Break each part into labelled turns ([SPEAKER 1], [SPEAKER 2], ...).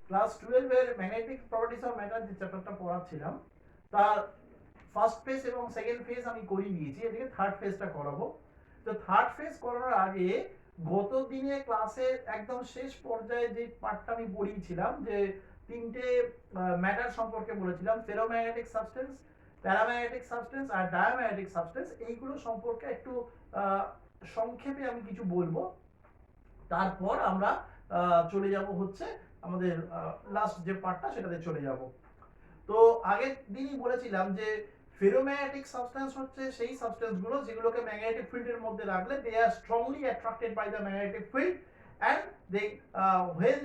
[SPEAKER 1] Class 12 এর magnetic properties of matter যে চ্যাপ্টারটা পড়াচ্ছিলাম তার ফার্স্ট ফেজ এবং সেকেন্ড ফেজ আমি করিয়ে দিয়েছি, এদিকে থার্ড ফেজটা করাবো। তো থার্ড ফেজ করানোর আগে গত দিনে ক্লাসের একদম শেষ পর্যায়ে যে পার্টটা আমি পড়িয়েছিলাম, যে তিনটে ম্যাটার সম্পর্কে বলেছিলাম, ফেরোম্যাগনেটিক সাবস্টেন্স, প্যারাম্যাগনেটিক সাবস্টেন্স আর ডায়াম্যাগনেটিক সাবস্টেন্স, এইগুলো সম্পর্কে একটু সংক্ষেপে আমি কিছু বলবো। তারপর আমরা চলে যাব হচ্ছে আমাদের লাস্ট যে পার্টটা সেটাতে চলে যাব। তো আগের দিনই বলেছিলাম যে ফেরোম্যাগনেটিক সাবস্টেন্স হচ্ছে সেই সাবস্টেন্স গুলো যেগুলোকে ম্যাগনেটিক ফিল্ডের মধ্যে রাখলে they are strongly attracted by the magnetic field and they when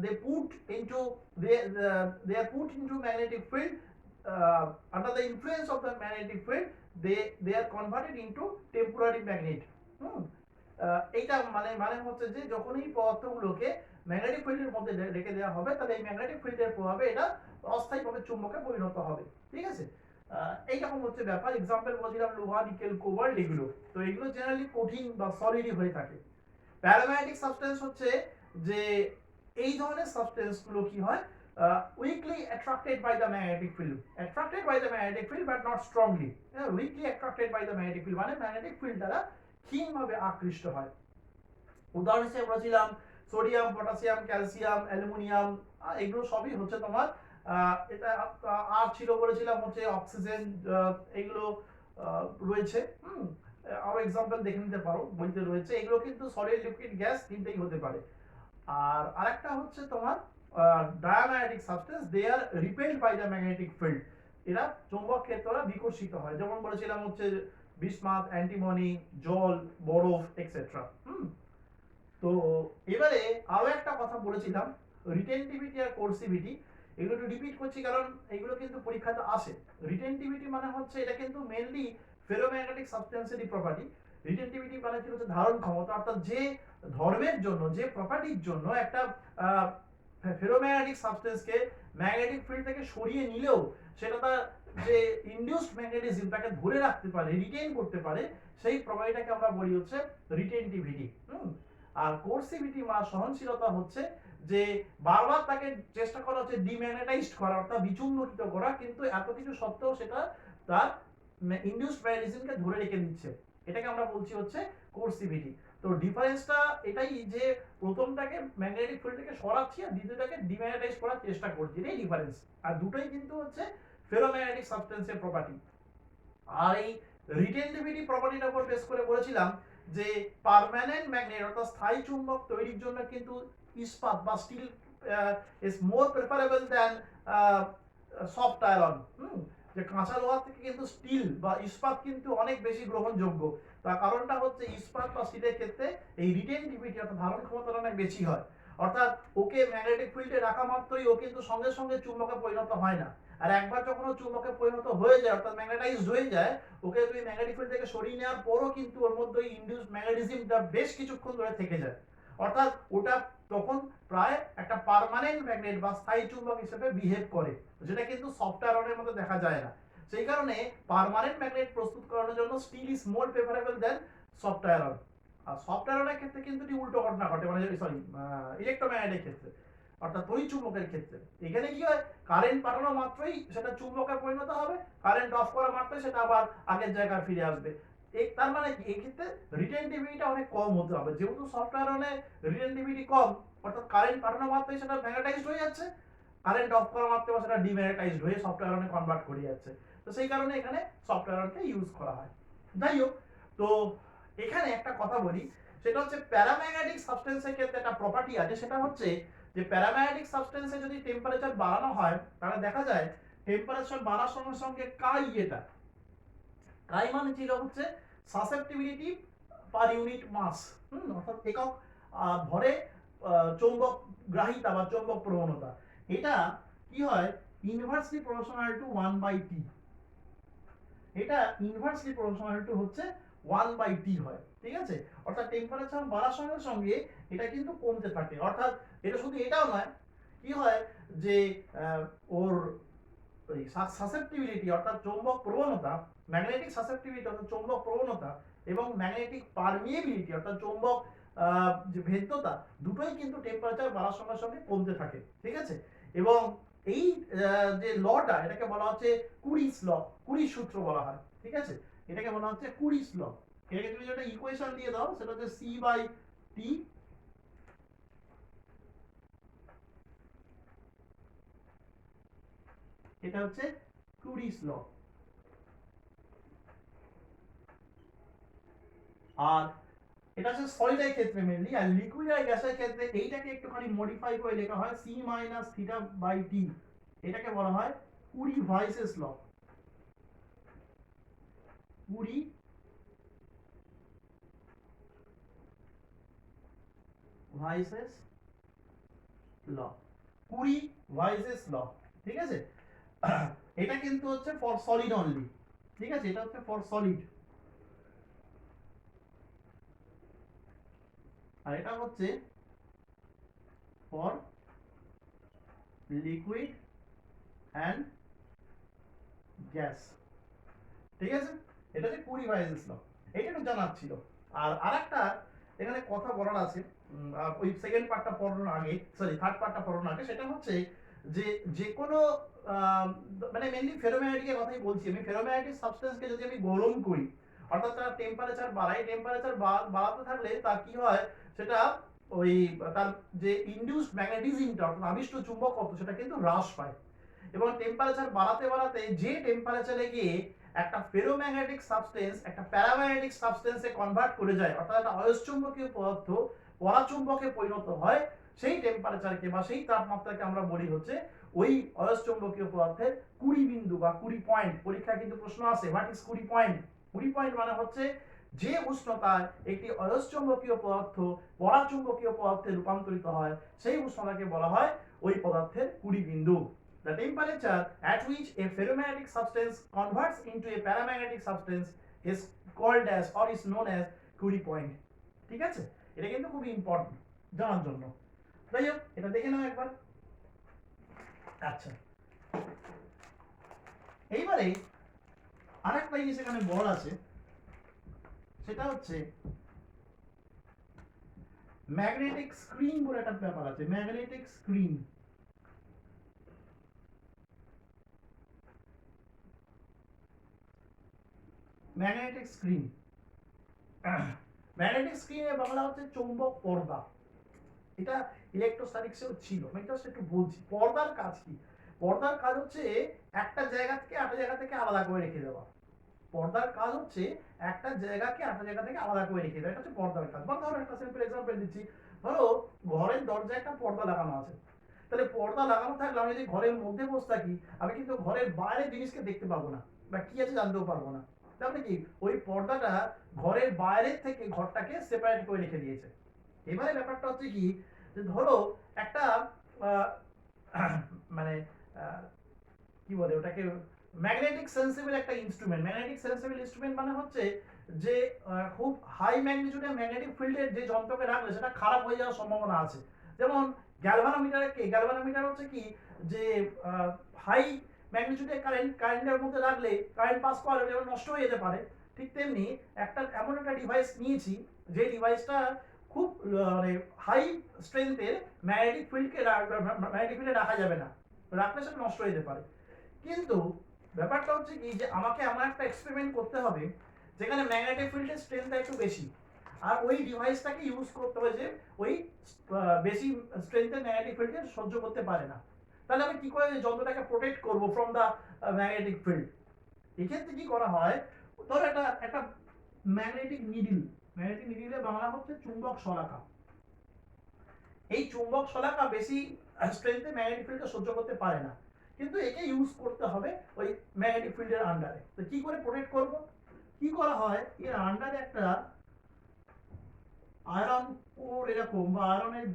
[SPEAKER 1] they put into they are put into magnetic field under the influence of the magnetic field they are converted into temporary magnet. এইটা মানে মানে হচ্ছে যে যখন এই পদার্থগুলোকে magnetic ফিল্ডের মধ্যে রেখে দেওয়া হবে তাহলে এই ম্যাগনেটিক ফিল্ডের প্রভাবে এটা অস্থায়ীভাবে চুম্বকে পরিণত হবে। ঠিক আছে, এইরকম হচ্ছে ব্যাপার। এক্সাম্পল বলছিলাম লোহা, নিকেল, কোবাল্ট, এগুলো তো এগুলো জেনারেলি কঠিন বা সলিডই হয়ে থাকে। প্যারাম্যাগনেটিক সাবস্টেন্স হচ্ছে যে এই ধরনের সাবস্টেন্স গুলো কি হয়, weakly attracted by the magnetic field, attracted by the magnetic field but not strongly, weakly attracted by the magnetic field মানে ম্যাগনেটিক ফিল্ড দ্বারা ক্ষীণভাবে আকৃষ্ট হয়। উদাহরণ হিসেবে বলেছিলাম সোডিয়াম, পটাশিয়াম, ক্যালসিয়াম, অ্যালুমিনিয়াম, এগুলো সবই হচ্ছে তোমার এটা আর ছিল বলেছিলাম হচ্ছে অক্সিজেন, এগুলো রয়েছে। আরো এক্সাম্পল দেখে নিতে পারো, বইতে রয়েছে। এগুলো কিন্তু সলিড, লিকুইড, গ্যাস তিনটেই হতে পারে। আর আরেকটা হচ্ছে তোমার diamagnetic substance, they are repelled by the magnetic field, এরা চৌম্বক ক্ষেত্রে বিকর্ষিত হয়। যেমন বলেছিলাম হচ্ছে বিসমাথ, অ্যান্টিমনি, জল, বরফ এক্সেট্রা। তো এবারে আরো একটা কথা বলেছিলাম, রিটেনটিভিটি আর কোর্সিভিটি, এগুলো একটু রিপিট করছি কারণ এগুলো কিন্তু পরীক্ষাতে আসে। রিটেনটিভিটি মানে হচ্ছে এটা কিন্তু মেইনলি ফেরোম্যাগনেটিক সাবস্টেন্সেরই প্রপার্টি। রিটেনটিভিটি মানে হচ্ছে ধারণ ক্ষমতা, অর্থাৎ যে ধর্মের জন্য, যে প্রপার্টির জন্য একটা ফেরোম্যাগনেটিক সাবস্টেন্সকে ম্যাগনেটিক ফিল্ড থেকে সরিয়ে নিলেও সেটা তার যে ইনডিউসড ম্যাগনেটিজম তাকে ধরে রাখতে পারে, রিটেইন করতে পারে, সেই প্রপার্টিটাকে আমরা বলি হচ্ছে রিটেনটিভিটি। আর কোর্সিভিটি বা সহনশীলতা হচ্ছে যে বারবার তাকে চেষ্টা করা হচ্ছে ডিম্যাগনেটাইজড করা, অর্থাৎ বিচুম্বকিত করা, কিন্তু এত কিছু সত্ত্বেও সেটা তার ইনডিউসড ম্যাগনেটিজমকে ধরে রেখে দিচ্ছে, এটাকে আমরা বলছি হচ্ছে কোর্সিভিটি। তো ডিফারেন্সটা এটাই যে প্রথমটাকে ম্যাগনেটিক ফিল্ড থেকে সরাচ্ছি আর দ্বিতীয়টাকে ডিম্যাগনেটাইজ করার চেষ্টা করছি, এটাই ডিফারেন্স। আর দুটোই কিন্তু হচ্ছে ফেরোম্যাগনেটিক সাবস্টেন্সের প্রপার্টি। আর এই রিটেনটিভিটি প্রপার্টিটার উপর বেস করে বলেছিলাম যে পার্মানেন্ট ম্যাগনেট অর্থাৎ স্থায়ী চুম্বক তৈরির জন্য কিন্তু ইস্পাত বা steel is more preferable than soft iron. যে কাঁচা লোহা থেকে কিন্তু স্টিল বা ইস্পাত কিন্তু অনেক বেশি গ্রহণযোগ্য। তার কারণটা হচ্ছে ইস্পাত বা স্টিলের ক্ষেত্রে এই রিটেনটিভিটি অর্থাৎ ধারণ ক্ষমতাটা অনেক বেশি হয়, অর্থাৎ ওকে ম্যাগনেটিক ফিল্ডে রাখা মাত্রই ও কিন্তু সঙ্গে সঙ্গে চুম্বকে পরিণত হয় না। আর একবার যখন ও চুম্বকে পরিণত হয়ে যায় অর্থাৎ ম্যাগনেটাইজড হয়ে যায়, ওকে তুমি ম্যাগনেটিক ফিল্ড থেকে সরিয়ে নেওয়ার পরও কিন্তু ওর মধ্যে ইনডিউসড ম্যাগনেটিজমটা বেশ কিছুক্ষণ ধরে থেকে যায়, অর্থাৎ ওটা তখন প্রায় একটা পার্মানেন্ট ম্যাগনেট বা স্থায়ী চুম্বক হিসেবে বিহেভ করে, যেটা কিন্তু সফট আয়রনের মধ্যে দেখা যায় না। সেই কারণে পার্মানেন্ট ম্যাগনেট প্রস্তুত করার জন্য steel is more preferable then soft iron. আর সফট আয়রনের ক্ষেত্রে কিন্তু উল্টো ঘটনা ঘটে, মানে সরি ইলেকট্রোম্যাগনেটের ক্ষেত্রে অর্থাৎ তড়িৎ চুম্বকের ক্ষেত্রে এখানে কি হয়, কারেন্ট পাঠানো মাত্রই সেটা চুম্বকে পরিণত হবে, কারেন্ট অফ করা মাত্রই সেটা আবার আগের জায়গায় ফিরে আসবে। তার মানে কি এই ক্ষেত্রে রিটেনটিভিটিটা অনেক কম হতে হবে, যেহেতু সফট আয়রনে রিটেনটিভিটি কম, অর্থাৎ কারেন্ট পাঠানো মাত্রই সেটা ম্যাগনেটাইজড হয়ে যাচ্ছে, কারেন্ট অফ করা মাত্রই সেটা ডিম্যাগনেটাইজড হয়ে সফট আয়রনে কনভার্ট করে যাচ্ছে। তো সেই কারণে এখানে সফট আয়রনকে ইউজ করা হয়। যাই হোক, তো এখানে একটা কথা বলি, সেটা হচ্ছে প্যারাম্যাগনেটিক সাবস্টেন্সের ক্ষেত্রে একটা প্রপার্টি আছে, সেটা হচ্ছে যে প্যারাম্যাগনেটিক সাবস্টেন্সে যদি টেম্পারেচার বাড়ানো হয় তাহলে দেখা যায় টেম্পারেচার বাড়ার সঙ্গে সঙ্গে কাই, এটা কাই মানে ছিল হচ্ছে সাসেপ্টিবিলিটি পার ইউনিট মাস, অর্থাৎ একক ভরে চৌম্বক গ্রাহিতা বা চৌম্বক প্রবণতা, এটা কি হয় ইনভার্সলি প্রপোর্শনাল টু 1/t, এটা ইনভার্সলি প্রপোর্শনাল টু হচ্ছে 1/t হয়। ঠিক আছে, অর্থাৎ টেম্পারেচার বাড়ার সঙ্গে সঙ্গে এটা কিন্তু কমতে থাকে, অর্থাৎ এটা শুধু এটাও নয়, কি হয় যে ওর সাসেপ্টিবিলিটি অর্থাৎ চৌম্বক প্রবণতা, ম্যাগনেটিক সাসেপ্টিবিলিটি অর্থাৎ চৌম্বক প্রবণতা এবং ম্যাগনেটিক পারমিয়েবিলিটি অর্থাৎ চৌম্বক যে ভেদ্যতা দুটোই কিন্তু টেম্পারেচার বাড়ার সঙ্গে সঙ্গে কমতে থাকে, ঠিক আছে। এবং এই যে লটা এটাকে বলা হচ্ছে কুরিস ল, কুরিস সূত্র বলা হয়, ঠিক আছে। এটাকে বলা হচ্ছে কুরিস ল। এটাকে তুমি যেটা ইকুয়েশন দিয়ে দাও সেটা হচ্ছে সি বাই টি, এটা হচ্ছে কুরিস ল। আর এটা হচ্ছে সলিডের ক্ষেত্রে মেনলি, আর লিকুইড আর গ্যাসের ক্ষেত্রে এইটাকে একটুখানি মডিফাই করে লেখা হয় C minus theta by T, এটাকে বলা হয় কুরি ভাইসেস ল, কুরি ভাইসেস ল, কুরি ভাইসেস ল, ঠিক আছে। এটা কিন্তু হচ্ছে ফর সলিড অনলি, ঠিক আছে, এটা হচ্ছে ফর সলিড, আর এটা হচ্ছে ফর লিকুইড অ্যান্ড গ্যাস, ঠিক আছে। এটা হচ্ছে কুরি ভাইসেস ল, এটা একটু জানার ছিল। আর আরেকটা এখানে কথা বলার আছে, ওই সেকেন্ড পার্টটা পড়ানোর আগে, সরি থার্ড পার্টটা পড়ানোর আগে, সেটা হচ্ছে যে যে কোনো মানে মেনলি ফেরোম্যাগনেটিকের কথাই বলছি আমি। ফেরোম্যাগনেটিক সাবস্টেন্সকে যদি আমি গরম করি, অর্থাৎ তার টেম্পারেচার বাড়াই, টেম্পারেচার বাড়াতে থাকলে তার কি হয়, সেটা ওই তার যে ইনডিউসড ম্যাগনেটিজমটা অর্থাৎ আবিষ্ট চুম্বকত্ব সেটা কিন্তু হ্রাস পায়। এবং টেম্পারেচার বাড়াতে বাড়াতে যে টেম্পারেচারে গিয়ে একটা ফেরোম্যাগনেটিক সাবস্টেন্স একটা প্যারাম্যাগনেটিক সাবস্টেন্সে কনভার্ট করে যায়, অর্থাৎ একটা অয়স্চুম্বকীয় পদার্থ পরাচুম্বকে পরিণত হয়, সেই টেম্পারেচারকে বা সেই তাপমাত্রাকে আমরা বলি হচ্ছে ওই অয়স্চুম্বকীয় পদার্থের 20 বিন্দু বা 20 পয়েন্ট। পরীক্ষায় কিন্তু প্রশ্ন আসে হোয়াট ইজ 20 পয়েন্ট। 20 পয়েন্ট মানে হচ্ছে যে উষ্ণতায় একটি অয়স্চুম্বকীয় পদার্থ পরাচুম্বকীয় পদার্থে রূপান্তরিত হয়, সেই উষ্ণতাকে বলা হয় ওই পদার্থের 20 বিন্দু। The temperature at which a ferromagnetic substance converts into a paramagnetic substance is called as or is known as Curie point, ঠিক আছে। এটা কিন্তু খুবই ইম্পর্টেন্ট জানার জন্য। যাই হোক, এটা দেখে নাও একবার। আচ্ছা, এইবারে আরেকটা জিনিস এখানে বড় আছে, সেটা হচ্ছে ম্যাগনেটিক স্ক্রিন বলে একটা ব্যাপার আছে। Magnetic screen, magnetic screen, magnetic স্ক্রিনের বাংলা হচ্ছে চৌম্বক পর্দা। এটা ইলেকট্রোস্ট্যাটিক্সেও ছিল, আমি জাস্ট একটু বলছি পর্দার কাজ কি। পর্দার কাজ হচ্ছে একটা জায়গা থেকে আরেকটা জায়গা থেকে আলাদা করে রেখে দেওয়া। পর্দার কাজ হচ্ছে একটা জায়গাকে আরেকটা জায়গা থেকে আলাদা করে রেখে দেওয়া, এটা হচ্ছে পর্দার কাজ। বা ধরো একটা সিম্পল এক্সাম্পল দিচ্ছি, ধরো ঘরের দরজায় একটা পর্দা লাগানো আছে, তাহলে পর্দা লাগানো থাকলে আমি যদি ঘরের মধ্যে বসে থাকি, আমি কিন্তু ঘরের বাইরের জিনিসকে দেখতে পাবো না বা কি আছে জানতেও পারবো না। তাহলে কি ওই পর্দাটা ঘরের বাইরে থেকে ঘরটাকে সেপারেট করে রেখে দিয়েছে। এবারে ব্যাপারটা হচ্ছে কি, যে ধরো একটা মানে কি বলে ওটাকে, ম্যাগনেটিক সেন্সিবল একটা ইনস্ট্রুমেন্ট। ম্যাগনেটিক সেন্সিবল ইনস্ট্রুমেন্ট মানে হচ্ছে যে খুব হাই ম্যাগনিটিউডের ম্যাগনেটিক ফিল্ডের যে যন্ত্রকে রাখলে সেটা খারাপ হয়ে যাওয়ার সম্ভাবনা আছে। যেমন গ্যালভানোমিটার হচ্ছে কি, যে হাই ম্যাগনিটিউডের কারেন্টের মধ্যে রাখলে কারেন্ট পাস করা যেমন নষ্ট হয়ে যেতে পারে, ঠিক তেমনি একটা এমন একটা ডিভাইস নিয়েছি যে ডিভাইসটা খুব মানে হাই স্ট্রেংথের ম্যাগনেটিক ফিল্ডকে রাখা যাবে না, রাখলে সেটা নষ্ট হয়ে যেতে পারে। কিন্তু ব্যাপারটা হচ্ছে কি, যে আমাকে এমন একটা এক্সপেরিমেন্ট করতে হবে যেখানে ম্যাগনেটিক ফিল্ডের স্ট্রেংথটা একটু বেশি, আর ওই ডিভাইসটাকে ইউজ করতে হবে যে ওই বেশি স্ট্রেংথের ম্যাগনেটিক ফিল্ডকে সহ্য করতে পারে না। তাহলে আমি কি করে যন্ত্রটাকে প্রোটেক্ট করব ফ্রম দা ম্যাগনেটিক ফিল্ড? এক্ষেত্রে কি করা হয়, ধরো একটা ম্যাগনেটিক নিডল, ম্যাগনেটিক নিডলের বাংলা হচ্ছে চুম্বক শলাকা। এই চুম্বক শলাকা বেশি স্ট্রেংথে ম্যাগনেটিক ফিল্ডকে সহ্য করতে পারে না, কিন্তু একে ইউজ করতে হবে ওই ম্যাগনেটিক ফিল্ডের আন্ডারে। তো কি করে প্রোটেক্ট করব? কি করা হয়, এর আন্ডারে একটা আয়রন কোর এরকম বা আয়রনের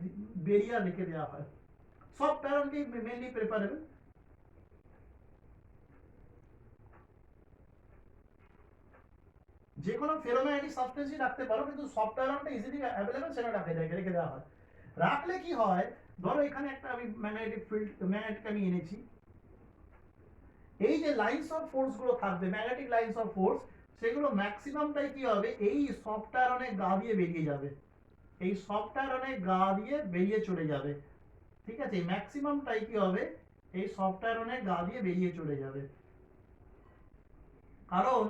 [SPEAKER 1] বেরিয়ার রেখে দেওয়া হয়। সফট আয়রনকে মেনলি প্রেফারেবল। যে কোনো ফেরোম্যাগনেটিক সাবস্টেন্সই রাখতে পারো, কিন্তু সফট আয়রনটা ইজিলি অ্যাভেলেবল, সেটা রেখে দেওয়া হয়। রাখলে কি হয়, ধরো এখানে একটা আমি ম্যাগনেটিক আমি এনেছি, এই যে লাইন্স অফ ফোর্স গুলো থাকবে, ম্যাগনেটিক লাইন্স অফ ফোর্স, সেগুলো ম্যাক্সিমামটাই কি হবে, এই সফট আয়রনের গা দিয়ে বেরিয়ে যাবে। এই সফট আয়রনের গা দিয়ে বেরিয়ে চলে যাবে। ঠিক আছে, ম্যাক্সিমামটাই কি হবে, এই সফট আয়রনের গা দিয়ে বেরিয়ে চলে যাবে। কারণ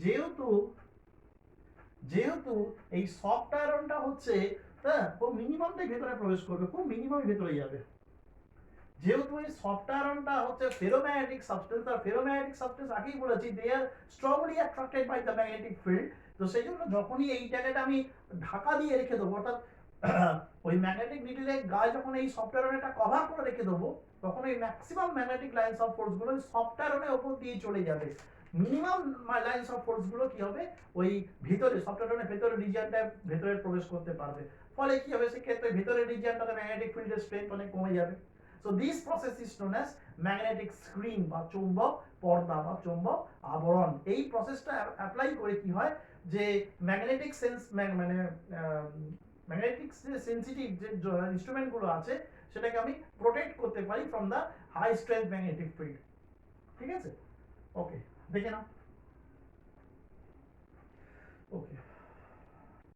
[SPEAKER 1] যেহেতু যেহেতু এই সফট আয়রনটা হচ্ছে, হ্যাঁ, ও মিনিমামটাই ভেতরে প্রবেশ করবে, খুব মিনিমামই ভেতরে যাবে। যেহেতু এই সফট আয়রনটা হচ্ছে ফেরোম্যাগনেটিক সাবস্টেন্স, আর ফেরোম্যাগনেটিক সাবস্টেন্স আগেই বলেছি they are strongly attracted by the magnetic field. তো সেই জন্য যখনই এই জায়গাটা আমি ঢাকা দিয়ে রেখে দেবো, অর্থাৎ ওই ম্যাগনেটিক নিডলের গায়ে যখন এই সফট আয়রনটা কভার করে রেখে দেবো, তখন এই maximum magnetic lines of force গুলো সফট আয়রনের উপর দিয়ে চলে যাবে। মিনিমাম লাইন্স অফ ফোর্স গুলো কি হবে, ওই ভিতরে সফট আয়রনের ভেতরে রিজিয়নটা ভেতরে প্রবেশ করতে পারবে। ফলে কি হবে, সেক্ষেত্রে ভেতরের রিজিয়নটাতে ম্যাগনেটিক ফিল্ডের স্ট্রেংথ অনেক কমে যাবে। So this process is known as magnetic screen বা চৌম্বক পর্দা বা চৌম্বক আবরণ। এই প্রসেসটা অ্যাপ্লাই করে কি হয়, যে ম্যাগনেটিক সেন্স মানে ম্যাগনেটিক যে সেনসিটিভ যে ইনস্ট্রুমেন্ট গুলো আছে সেটাকে আমি প্রোটেক্ট করতে পারি from the high strength magnetic field. ঠিক আছে, ওকে, দেখে নাও। ওকে,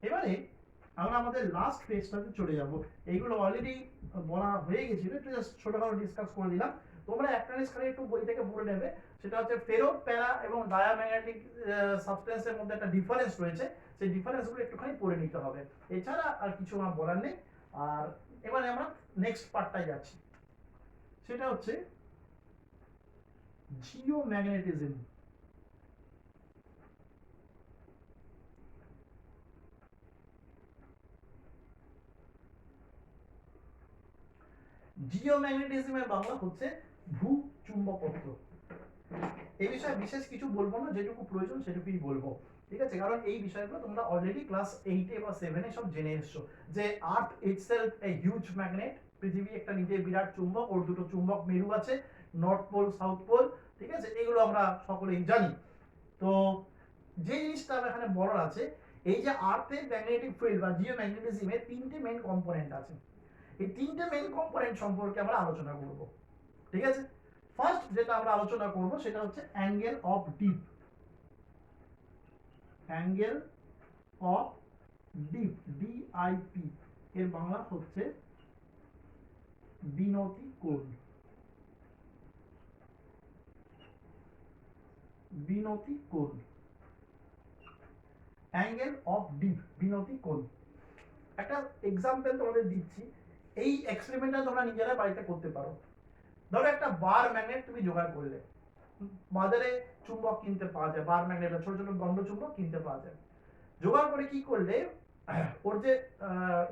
[SPEAKER 1] এবারে আমরা আমাদের লাস্ট ফেজটাতে চলে যাব। এইগুলো অলরেডি বলা হয়ে গেছিল, একটু জাস্ট ছোটখাটো ডিসকাস করে দিলাম। তোমরা একটা জিনিস খালি একটু বই থেকে পড়ে নেবে, সেটা হচ্ছে ফেরো প্যারা এবং ডায়াম্যাগনেটিক সাবস্টেন্সের মধ্যে একটা ডিফারেন্স রয়েছে, সেই ডিফারেন্সগুলো একটুখানি পড়ে নিতে হবে। এছাড়া আর কিছু আমার বলার নেই। আর এবারে আমরা নেক্সট পার্টটায় যাচ্ছি, সেটা হচ্ছে জিওম্যাগনেটিজম। জিওম্যাগনেটিজমের বাংলা হচ্ছে ভূচুম্বকত্ব। এই বিষয়ে বিশেষ কিছু বলবো না, যেটুকু প্রয়োজন সেটুকুই বলবো। ঠিক আছে, কারণ এই বিষয়গুলো তোমরা অলরেডি ক্লাস 8 বা 7 সব জেনে এসছো, যে আর্থ ইটসেলফ এ হিউজ ম্যাগনেট, পৃথিবী একটা নিজে বিরাট চুম্বক, ওর দুটো চুম্বক মেরু আছে, নর্থ পোল সাউথ পোল। ঠিক আছে, এগুলো আমরা সকলেই জানি। তো যে জিনিসটা আমার এখানে বলার আছে, এই যে আর্থের ম্যাগনেটিক ফিল্ড বা জিওম্যাগনেটিজমের তিনটে মেইন কম্পোনেন্ট আছে। এই তিনটে মেইন কম্পোনেন্ট সম্পর্কে আমরা আলোচনা করব। ঠিক আছে, ফার্স্ট যেটা আমরা আলোচনা করব সেটা হচ্ছে angle of deep. Angle of deep, DIP, এর বাংলা হচ্ছে বিনতি কোণ। বিনতি কোণ, অ্যাঙ্গেল অফ ডিপ, বিনতি কোণ। একটা এক্সাম্পল তোমাদের দিচ্ছি, এই এক্সপেরিমেন্টটা তোমরা নিজেরা বাড়িতে করতে পারো। ধরো একটা বার ম্যাগনেট তুমি জোগাড় করলে, বাজারে চুম্বক কিনতে পাওয়া যায়, বার ম্যাগনেট ছোট ছোট দণ্ড চুম্বক কিনতে পাওয়া যায়। জোগাড় করে কি করলে, ওর যে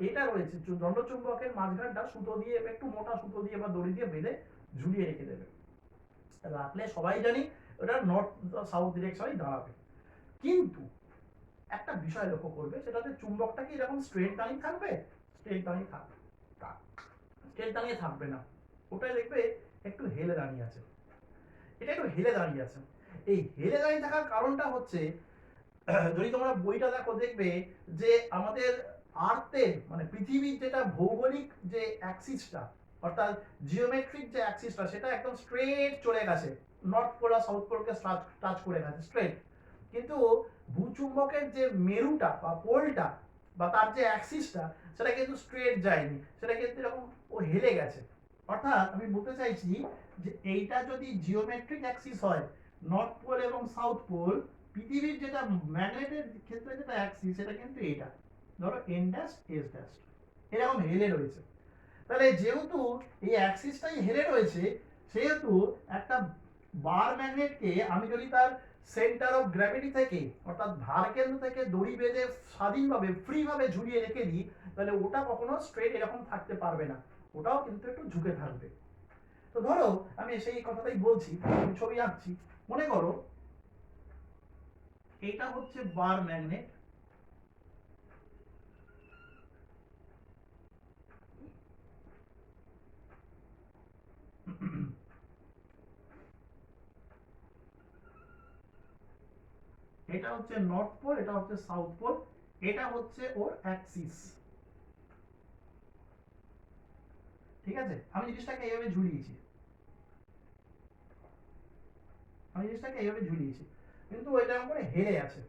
[SPEAKER 1] এটা রয়েছে দণ্ড চুম্বকের মাঝখানটা সুতো দিয়ে, একটু মোটা সুতো দিয়ে বা দড়ি দিয়ে বেঁধে ঝুলিয়ে রেখে দেবে। রাখলে সবাই জানি ওটা নর্থ সাউথ ডিরেকশনেই দাঁড়াবে। কিন্তু একটা বিষয় লক্ষ্য করবে, সেটা হচ্ছে চুম্বকটা কি এরকম স্ট্রেট দাঁড়িয়ে থাকবে? স্ট্রেট দাঁড়িয়ে থাকবে, স্ট্রেট দাঁড়িয়ে থাকবে না, ওটাই দেখবে একটু হেলে দাঁড়িয়ে আছে। এটা একটু হেলে দাঁড়িয়ে আছে। এই হেলে দাঁড়িয়ে থাকার কারণটা হচ্ছে, যদি তোমরা বইটা দেখো দেখবে যে আমাদের আর্থের মানে পৃথিবীর যেটা ভৌগোলিক যে অ্যাক্সিসটা, অর্থাৎ জিওমেট্রিক যে অ্যাক্সিসটা, সেটা একদম স্ট্রেট চলে গেছে, নর্থ পোল আর সাউথ পোলকে টাচ করে গেছে স্ট্রেট। কিন্তু ভূচুম্বকের যে মেরুটা বা পোলটা বা তার যে অ্যাক্সিসটা, সেটা কিন্তু স্ট্রেট যায়নি, সেটা কিন্তু এরকম ও হেলে গেছে। অর্থাৎ আমি বলতে চাইছি যে এইটা যদি জিওমেট্রিক অ্যাক্সিস হয়, নর্থ পোল এবং সাউথ পোল, পৃথিবীর যেটা ম্যাগনেটের ক্ষেত্রে যেটা অ্যাক্সিস, সেটা কিন্তু এটা, ধরো এন ড্যাশ এস ড্যাশ, এরকম হেলে রয়েছে। তাহলে যেহেতু এই অ্যাক্সিসটাই হেলে রয়েছে, সেহেতু একটা বার ম্যাগনেটকে আমি যদি তার সেন্টার অফ গ্র্যাভিটি থেকে, অর্থাৎ ভার কেন্দ্র থেকে দড়ি বেঁধে স্বাধীনভাবে ফ্রি ভাবে ঝুলিয়ে রেখে দিই, তাহলে ওটা কখনো স্ট্রেট এরকম থাকতে পারবে না, ওটাও কিন্তু একটু ঝুঁকে থাকবে। তো ধরো আমি সেই কথাটাই বলছি, আমি ছবি আঁকছি। মনে করো এটা হচ্ছে বার ম্যাগনেট, এটা হচ্ছে নর্থ পোল, এটা হচ্ছে সাউথ পোল, এটা হচ্ছে ওর অ্যাক্সিস। ঠিক আছে, আমি জিনিসটাকে এইভাবে ঝুলিয়েছি, আমি জিনিসটাকে এইভাবে ঝুলিয়েছি, কিন্তু এটা করে হেলে আছে।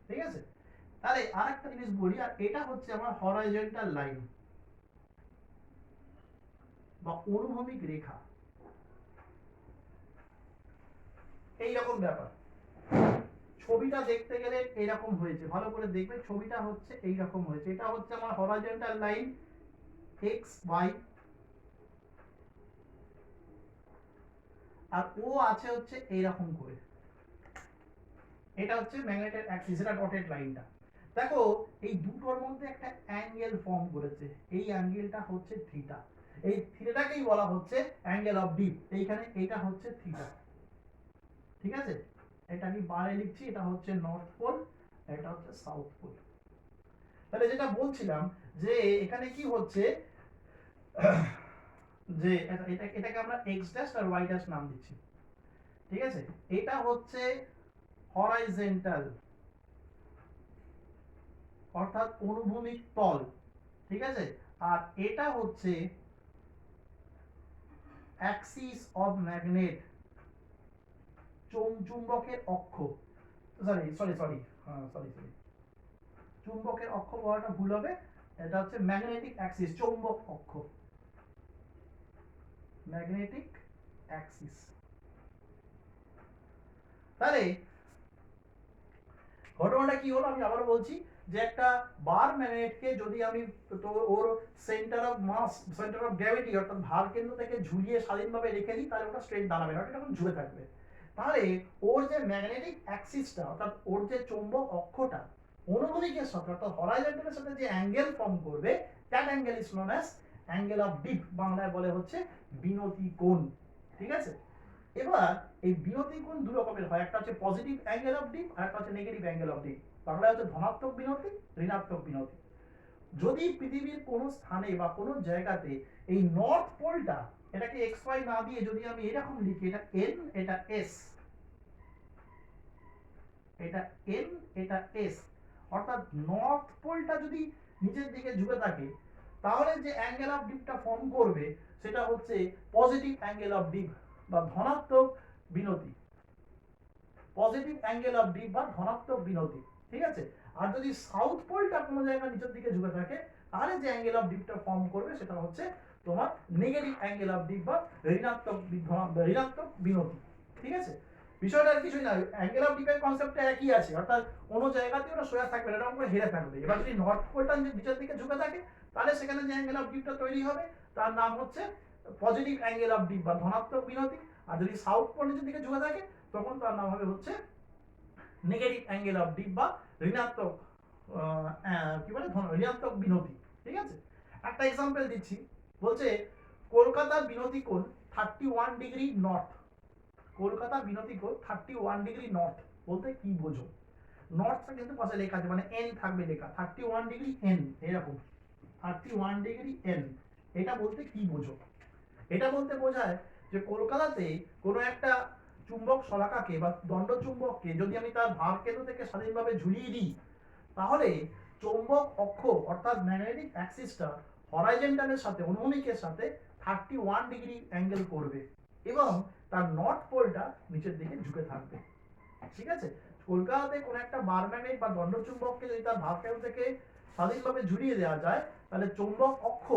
[SPEAKER 1] ঠিক আছে, তাহলে আরেকটা জিনিস বলি, আর এটা হচ্ছে আমার হরাইজন্টাল লাইন বা অনুভূমিক রেখা, এইরকম ব্যাপার। ছবিটা দেখতে গেলে এরকম হয়েছে, ভালো করে দেখবে, ছবিটা হচ্ছে এইরকম হয়েছে। এটা হচ্ছে আমার হরাইজন্টাল লাইন এক্স ওয়াই, আর ও আছে হচ্ছে এইরকম করে। এটা হচ্ছে ম্যাগনেটের অ্যাক্সিস, এটা ডটেড লাইনটা। দেখো এই দুটোর মধ্যে একটা অ্যাঙ্গেল ফর্ম করেছে, এই অ্যাঙ্গেলটা হচ্ছে থিটা। এই থিটাটাকেই বলা হচ্ছে অ্যাঙ্গেল অফ ডিপ। এইখানে এটা হচ্ছে থিটা, ঠিক আছে? এটা আমি বারে লিখছি, এটা হচ্ছে নর্থ পোল, এটা হচ্ছে সাউথ পোল। তাহলে যেটা বলছিলাম যে এখানে কি হচ্ছে, যে এটাকে আমরা এক্স ড্যাশ আর ওয়াই ড্যাশ নাম দিচ্ছি, ঠিক আছে? এটা হচ্ছে হরাইজন্টাল অর্থাৎ অনুভূমিক তল, ঠিক আছে? আর এটা হচ্ছে অ্যাক্সিস অফ ম্যাগনেট, চুম্বকের অক্ষ। Sorry sorry sorry sorry sorry চুম্বকের অক্ষ বলাটা ভুল হবে, এটা হচ্ছে ম্যাগনেটিক অ্যাক্সিস, চৌম্বক অক্ষ, ম্যাগনেটিক অ্যাক্সিস। তাহলে ঘটনাটা কি হলো আমি আবার বলছি, যে একটা বার ম্যাগনেটকে যদি আমি তো ওর centre of mass, centre of gravity অর্থাৎ ভার কেন্দ্র থেকে ঝুলিয়ে স্বাধীনভাবে রেখে দিই, তাহলে ওটা স্ট্রেট দাঁড়াবে না, ওটা তখন ঝুলে থাকবে। তাহলে ওর যে ম্যাগনেটিক অ্যাক্সিসটা অর্থাৎ ওর যে চৌম্বক অক্ষটা অনুভূমিকের সাথে অর্থাৎ হরাইজন্টালের সাথে যে অ্যাঙ্গেল ফর্ম করবে, that angle is known as angle of deep, বাংলায় বলে হচ্ছে বিনতি কোণ, ঠিক আছে? এবার এই বিনতি কোণ দু রকমের হয়, একটা হচ্ছে পজিটিভ অ্যাঙ্গেল অফ ডিপ আর একটা হচ্ছে নেগেটিভ অ্যাঙ্গেল অফ ডিপ। বাংলায় হচ্ছে ধনাত্মক বিনতি, ঋণাত্মক বিনতি। যদি পৃথিবীর কোনো স্থানে বা কোনো জায়গাতে এই নর্থ পোলটা, এটাকে এক্স ওয়াই না দিয়ে যদি আমি এরকম লিখি, এটা এন এটা এস, এটা এন এটা এস, অর্থাৎ নর্থ পোলটা যদি নিচের দিকে ঝুঁকে থাকে, তাহলে যে অ্যাঙ্গেল অফ ডিপটা ফর্ম করবে সেটা হচ্ছে পজিটিভ অ্যাঙ্গেল অফ ডিপ বা ধনাত্মক বিনতি, পজিটিভ অ্যাঙ্গেল অফ ডিপ বা ধনাত্মক বিনতি, ঠিক আছে? আর যদি সাউথ পোলটা কোনো জায়গায় নিচের দিকে ঝুঁকে থাকে, তাহলে যে অ্যাঙ্গেল অফ ডিপটা ফর্ম করবে সেটা হচ্ছে তোমার নেগেটিভ অ্যাঙ্গেল অফ ডিপ বা ঋণাত্মক ঋণাত্মক বিনতি, ঠিক আছে? বিষয়টা আর কিছুই না, অ্যাঙ্গেল অফ ডিপের কনসেপ্টটা একই আছে, অর্থাৎ কোনো জায়গাতে ওটা সোজা থাকবে না, এরকম করে হেরে থাকবে। এবার যদি নর্থ পোলটা নিচের দিকে ঝুঁকে থাকে, তাহলে সেখানে যে অ্যাঙ্গেল অফ ডিপটা তৈরি হবে তার নাম হচ্ছে পজিটিভ অ্যাঙ্গেল অফ ডিপ বা ধনাত্মক বিনতি। আর যদি সাউথ পোল নিচের দিকে ঝুঁকে থাকে, তখন তার নাম হবে হচ্ছে নেগেটিভ অ্যাঙ্গেল অফ ডিপ বা ঋণাত্মক কি বলে ঋণাত্মক বিনতি, ঠিক আছে? একটা এক্সাম্পল দিচ্ছি, বলছে কলকাতার বিনতি কোণ 31 ডিগ্রি নর্থ। কলকাতার বিনতি কোণ 31 ডিগ্রি নর্থ বলতে কি বোঝো? নর্থটা কিন্তু পাশে লেখা আছে, মানে এন থাকবে লেখা, 31 ডিগ্রি এন, এরকম 31 ডিগ্রি এন। এটা বলতে কি বোঝো? এটা বলতে বোঝায় যে কলকাতাতে কোনো একটা চুম্বক শলাকাকে বা দণ্ড চুম্বককে যদি আমি তার ভার কেন্দ্র থেকে স্বাধীনভাবে ঝুলিয়ে দিই, তাহলে চৌম্বক অক্ষ অর্থাৎ ম্যাগনেটিক অ্যাক্সিসটা হরাইজন্টালের সাথে অনুভূমিকের সাথে 31 ডিগ্রি অ্যাঙ্গেল করবে এবং তার নর্থ পোলটা নিচের দিকে ঝুঁকে থাকবে, ঠিক আছে? কলকাতাতে কোনো একটা বার ম্যাগনেট বা দণ্ড চুম্বককে যদি তার ভার কেন্দ্র থেকে স্বাধীনভাবে ঝুলিয়ে দেওয়া যায়, তাহলে চৌম্বক অক্ষ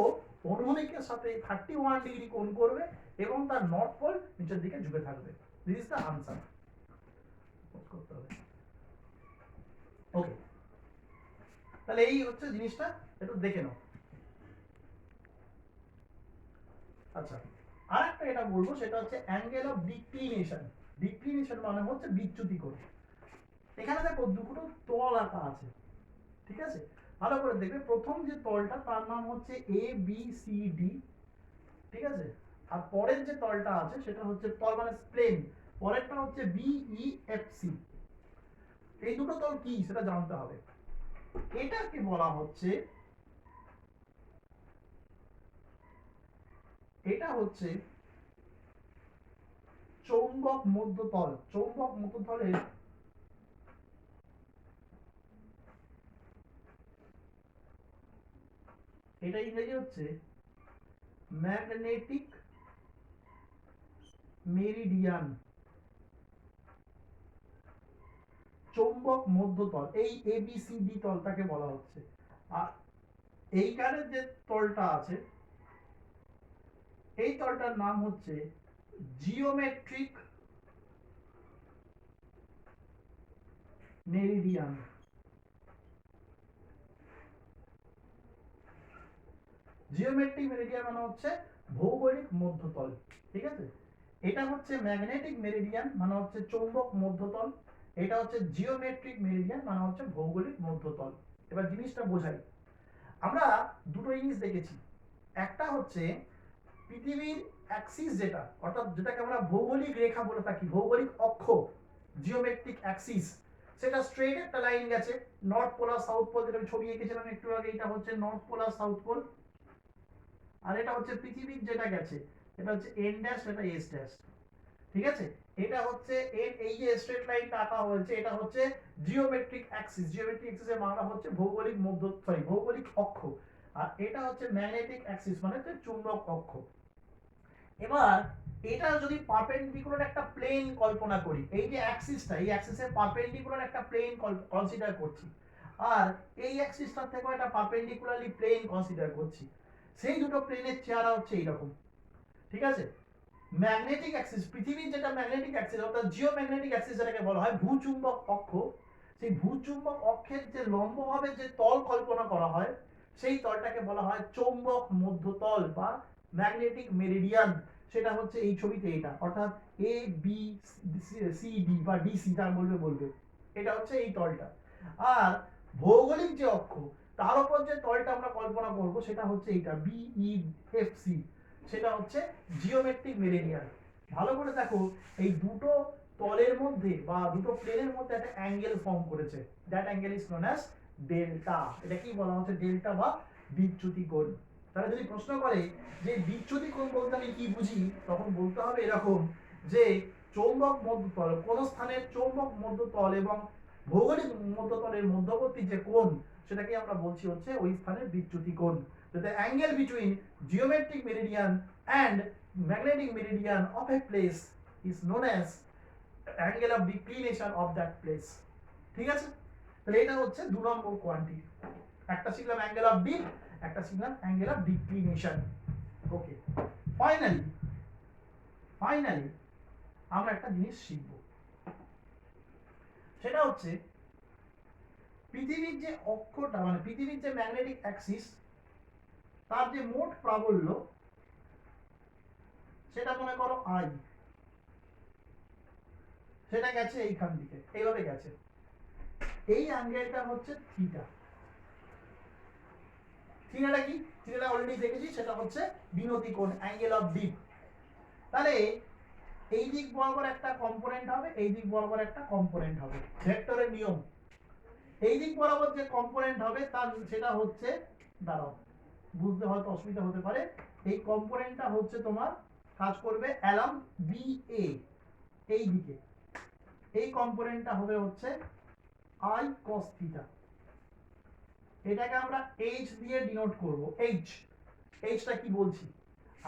[SPEAKER 1] অনুভূমিকের সাথে 31 ডিগ্রি কোণ করবে এবং তার নর্থ পোল নিচের দিকে ঝুঁকে থাকবে। This is the answer. Okay, তাহলে এই হচ্ছে জিনিসটা, একটু দেখে নাও। আচ্ছা, আর একটা এটা বলবো, সেটা হচ্ছে অ্যাঙ্গেল অফ ডিক্লিনেশন। ডিক্লিনেশন মানে হচ্ছে বিচ্যুতি কোণ। এখানে দেখো দুটো তল আঁকা আছে, ঠিক আছে? ভালো করে দেখবে, প্রথম যে তলটা তার নাম হচ্ছে এ বি সি ডি, ঠিক আছে? আর পরের যে তলটা আছে সেটা হচ্ছে তল মানে প্লেন, পরেরটা হচ্ছে বি ই এফ সি। এই দুটো তল কি সেটা জানতে হবে। এটাকে বলা হচ্ছে, এটা হচ্ছে চৌম্বক মধ্যতল। চৌম্বক মধ্যতলের এটা ইংরেজি হচ্ছে ম্যাগনেটিক মেরিডিয়ান। চৌম্বক মধ্যতল, এই ABCD তলটাকে বলা হচ্ছে। আর এইখানের যে তলটা আছে এই তলটার নাম হচ্ছে জিওমেট্রিক মেরিডিয়ান। জিওমেট্রিক মেরিডিয়ান মানে হচ্ছে ভৌগোলিক মধ্যতল, ঠিক আছে। এটা হচ্ছে ম্যাগনেটিক মেরিডিয়ান মানে হচ্ছে চৌম্বক মধ্যতল, এটা হচ্ছে জিওমেট্রিক মেরিডিয়ান মানে হচ্ছে ভৌগোলিক মধ্যতল। এবার জিনিসটা বোঝাই, আমরা দুটো জিনিস দেখেছি, একটা হচ্ছে পৃথিবীর অ্যাক্সিস যেটা, অর্থাৎ যেটাকে আমরা ভৌগোলিক রেখা বলে থাকি, ভৌগোলিক অক্ষ, জিওমেট্রিক অ্যাক্সিস, সেটা স্ট্রেট একটা লাইন গেছে, নর্থ পোল আর সাউথ পোল, যেটা আমি ছবি এঁকেছিলাম একটু আগে, এটা হচ্ছে নর্থ পোল আর সাউথ পোল। আর এটা হচ্ছে পৃথিবীর যেটা গেছে, এটা হচ্ছে এন ড্যাশ, এটা এস ড্যাশ, ঠিক আছে। এটা হচ্ছে এই যে স্ট্রেট লাইনটা আঁকা হয়েছে, এটা হচ্ছে জিওমেট্রিক অ্যাক্সিস। জিওমেট্রিক অ্যাক্সিসের মানে হচ্ছে ভৌগোলিক ভৌগোলিক অক্ষ। আর এটা হচ্ছে ম্যাগনেটিক অ্যাক্সিস মানে হচ্ছে চুম্বক অক্ষ। এবার এটা যদি পারপেন্ডিকুলার একটা প্লেন কল্পনা করি, এই যে অ্যাক্সিসটা, এই অ্যাক্সিসের পারপেন্ডিকুলার একটা প্লেন কনসিডার করছি, আর এই অ্যাক্সিসটার থেকেও একটা পারপেন্ডিকুলারলি প্লেন কনসিডার করছি, সেই দুটো প্লেনের চেহারা হচ্ছে এইরকম, ঠিক আছে। ম্যাগনেটিক অ্যাক্সিস, পৃথিবীর যেটা ম্যাগনেটিক অ্যাক্সিস অর্থাৎ জিওম্যাগনেটিক অ্যাক্সিস যেটাকে বলা হয় ভূচুম্বক অক্ষ, সেই ভূচুম্বক অক্ষের যে লম্বভাবে যে তল কল্পনা করা হয়, সেই তলটাকে বলা হয় চৌম্বক মধ্যতল বা ম্যাগনেটিক মেরিডিয়ান। সেটা হচ্ছে এই ছবিতে এটা, অর্থাৎ ABCD বা DC তার বলবে, এটা হচ্ছে এই তলটা। আর ভৌগোলিক যে অক্ষ, তার উপর যে তলটা আমরা কল্পনা করব সেটা হচ্ছে এইটা BEFC, সেটা হচ্ছে জিওমেট্রিক মেরিডিয়ান। ভালো করে দেখো, এই দুটো তলের মধ্যে বা দুটো প্লেনের মধ্যে একটা অ্যাঙ্গেল ফর্ম করেছে, that angle is known as delta. এটা কি বলা হচ্ছে? ডেল্টা বা বিচ্যুতি কোণ। তাহলে যদি প্রশ্ন করে যে বিচ্যুতি কোণ বলতে আমি কি বুঝি, তখন বলতে হবে এরকম যে চৌম্বক মধ্যতল, কোন স্থানের চৌম্বক মধ্যতল এবং ভৌগোলিক মধ্যতলের মধ্যবর্তী যে কোণ, সেটাকে আমরা বলছি হচ্ছে ওই স্থানের বিচ্যুতি কোণ। The angle between geometric meridian and magnetic meridian of a place is known as angle of declination of that place. ঠিক আছে, তাহলে এটা হচ্ছে 2 নম্বর কোয়ান্টিটি। একটা শিখলাম অ্যাঙ্গেল অফ ডিপ, একটা শিখলাম অ্যাঙ্গেল অফ ডিক্লিনেশন। ওকে, ফাইনালি আমরা একটা জিনিস শিখব, সেটা হচ্ছে পৃথিবীর যে অক্ষটা মানে পৃথিবীর যে ম্যাগনেটিক অ্যাক্সিস, তার যে মোট প্রাবল্য সেটা মনে করো আই, সেটা গেছে এইখান দিকে, এইভাবে গেছে, এই অ্যাঙ্গেলটা হচ্ছে থিটা। থিটাটা কি? থিটাটা অলরেডি দেখেছি, সেটা হচ্ছে বিনতি কোণ, অ্যাঙ্গেল অফ ডিপ। তাহলে এই দিক বরাবর একটা কম্পোনেন্ট হবে, এই দিক বরাবর একটা কম্পোনেন্ট হবে, ভেক্টরের নিয়ম। এই দিক বরাবর যে কম্পোনেন্ট হবে তার সেটা হচ্ছে, দাঁড়াও বুঝতে হয়তো অসুবিধা হতে পারে, এই কম্পোনেন্টটা হচ্ছে তোমার কাজ করবে অ্যালং BA, এই দিকে এই কম্পোনেন্টটা হবে হচ্ছে I cos থিটা। এটাকে আমরা H দিয়ে ডিনোট করব, Hটা কি বলছি,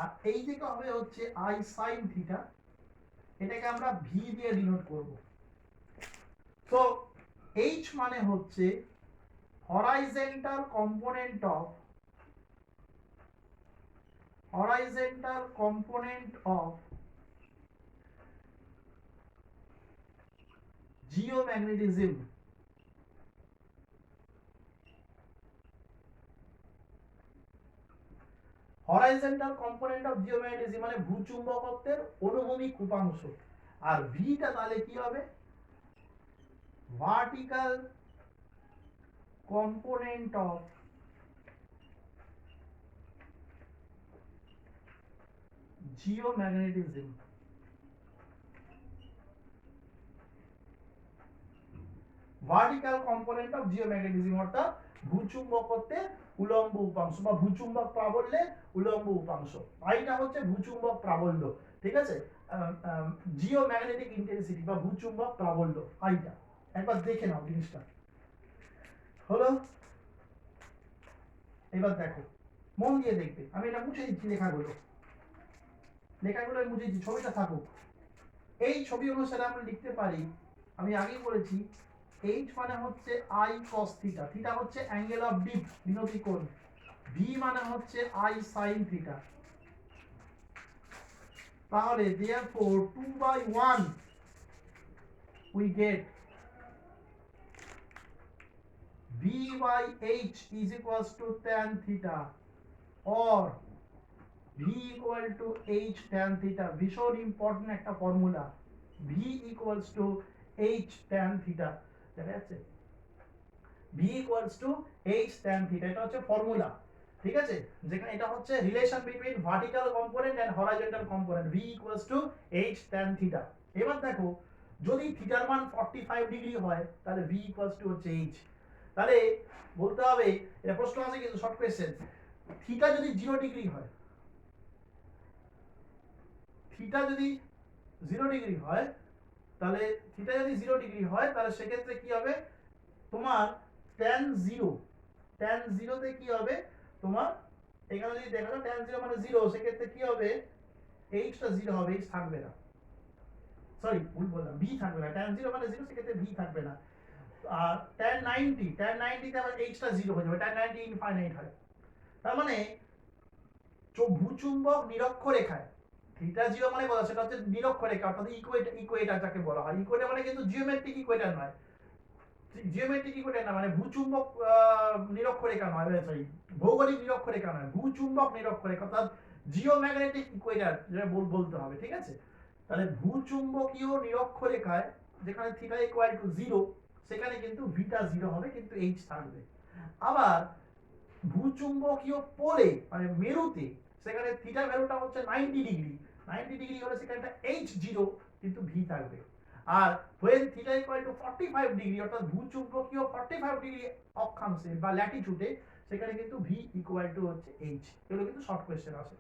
[SPEAKER 1] আর এই দিকে হবে হচ্ছে I sin থিটা, এটাকে আমরা V দিয়ে ডিনোট করব। তো H মানে হচ্ছে horizontal component of geomagnetism, horizontal component of geomagnetism মানে ভূচুম্বকত্বের অনুভূমিক উপাংশ। আর ভিটা তাহলে কি হবে? Vertical component of geomagnetism. Vertical component of geomagnetism অর্থাৎ ভূচুম্বকত্বের উলম্ব উপাংশ বা ভূচুম্বক প্রাবল্যের উলম্ব উপাংশ। আইটা হচ্ছে ভূচুম্বক প্রাবল্য, ঠিক আছে, জিওম্যাগনেটিক ইন্টেন্সিটি বা ভূচুম্বক প্রাবল্য আইটা। একবার দেখে নাও জিনিসটা হলো। এবার দেখো, মন দিয়ে দেখবে, আমি এটা মুছে দিচ্ছি, লেখাগুলো মুছে দিচ্ছি, ছবিটা থাকুক। এই ছবি অনুসারে আমরা লিখতে পারি, আমি আগেই বলেছি h মানে হচ্ছে i cos থিটা, থিটা হচ্ছে অ্যাঙ্গেল অফ ডিপ বিনতি কোণ, v মানে হচ্ছে i sin থিটা। তাহলে therefore 2/1 we get v by h is equals to tan theta or v equal to h tan theta, ভীষণ ইম্পর্টেন্ট একটা formula, v equals to h tan theta, দেখা যাচ্ছে v equals to h tan theta, এটা হচ্ছে formula, ঠিক আছে, যেখানে এটা হচ্ছে relation between vertical component and horizontal component, v equals to h tan theta। এবার দেখো যদি থিটার মান 45 ডিগ্রি হয় তাহলে v equals to হচ্ছে h, তাহলে বলতে হবে, এটা প্রশ্ন আছে কিন্তু শর্ট কোশ্চেন, থিটা যদি 0 ডিগ্রি হয়, থিটা যদি 0 ডিগ্রি হয়, তাহলে থিটা যদি 0 ডিগ্রি হয় তাহলে সেক্ষেত্রে কি হবে তোমার tan 0, tan 0 তে কি হবে তোমার, এখানে যদি দেখা যায় tan 0 মানে 0, সেক্ষেত্রে কি হবে h টা 0 হবে, h থাকবে না, সরি ভুল বললাম, v থাকবে না, tan 0 মানে 0, সেক্ষেত্রে v থাকবে না। আর tan 90, tan 90 তে আবার h টা 0 হয়ে যাবে, tan 90 ইনফাইনাইট হয়। তার মানে ভূচুম্বক নিরক্ষরেখায় থিটা 0 মানে বলা, সেটা হচ্ছে নিরক্ষরেখা অর্থাৎ ইকুয়েটর যাকে বলা হয়, ইকুয়েটর মানে কিন্তু জিওমেট্রিক ইকুয়েটর নয়, জিওমেট্রিক ইকুয়েটর না মানে ভূচুম্বক নিরক্ষরেখা নয়, সরি ভৌগোলিক নিরক্ষরেখা নয়, ভূচুম্বক নিরক্ষরেখা অর্থাৎ জিওম্যাগনেটিক ইকুয়েটর যেটা বলতে হবে, ঠিক আছে। তাহলে ভূচুম্বকীয় নিরক্ষরেখায় যেখানে থিটা ইকুয়াল টু 0 সেখানে কিন্তু ভিটা 0 হবে কিন্তু h থাকবে। আবার ভূচুম্বকীয় পোলে মানে মেরুতে সেখানে থিটার ভ্যালুটা হচ্ছে 90 ডিগ্রি, 90 ডিগ্রি হলে সেখানে h 0 কিন্তু v থাকবে। আর when theta equal to 45 degree অর্থাৎ ভূচুম্বকীয় 45 ডিগ্রি অক্ষাংশে বা ল্যাটিটিউডে সেখানে কিন্তু v ইকুয়াল টু হচ্ছে h। এগুলো কিন্তু শর্ট কোশ্চেন আছে।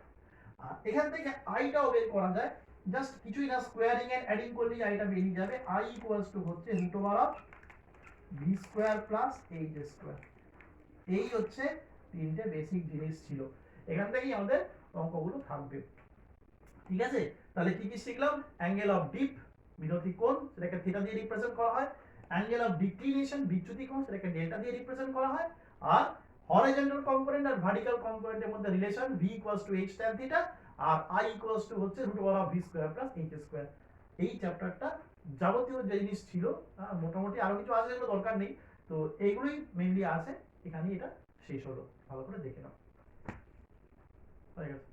[SPEAKER 1] আর এখান থেকে i টাও বের করা যায়, জাস্ট কিছুই না, স্কোয়ারিং এন্ড অ্যাডিং করলেই i টা বেরিয়ে যাবে, i ইকুয়ালস টু হচ্ছে √ of v square plus h square. এই হচ্ছে তিনটে বেসিক জিনিস ছিল, এখান থেকেই আমাদের অঙ্কগুলো থাকবে, ঠিক আছে। তাহলে কি কি শিখলাম, অ্যাঙ্গেল অফ ডিপ বিরতি কোণ সেটাকে থিটা দিয়ে রিপ্রেজেন্ট করা হয়, অ্যাঙ্গেল অফ ডিক্লিনেশন বিচ্যুতি কোণ সেটাকে ডেল্টা দিয়ে রিপ্রেজেন্ট করা হয়, আর হরাইজন্টাল কম্পোনেন্ট আর ভার্টিক্যাল কম্পোনেন্টের মধ্যে relation v equals to h tan theta আর i ইকুয়ালস টু হচ্ছে √ of v square plus h square. এই চ্যাপ্টারটা যাবতীয় যে জিনিস ছিল মোটামুটি, আরো কিছু আছে যেগুলো দরকার নেই, তো এইগুলোই মেইনলি আছে, এখানেই এটা শেষ হলো, ভালো করে দেখে নাও, হয়ে গেছে।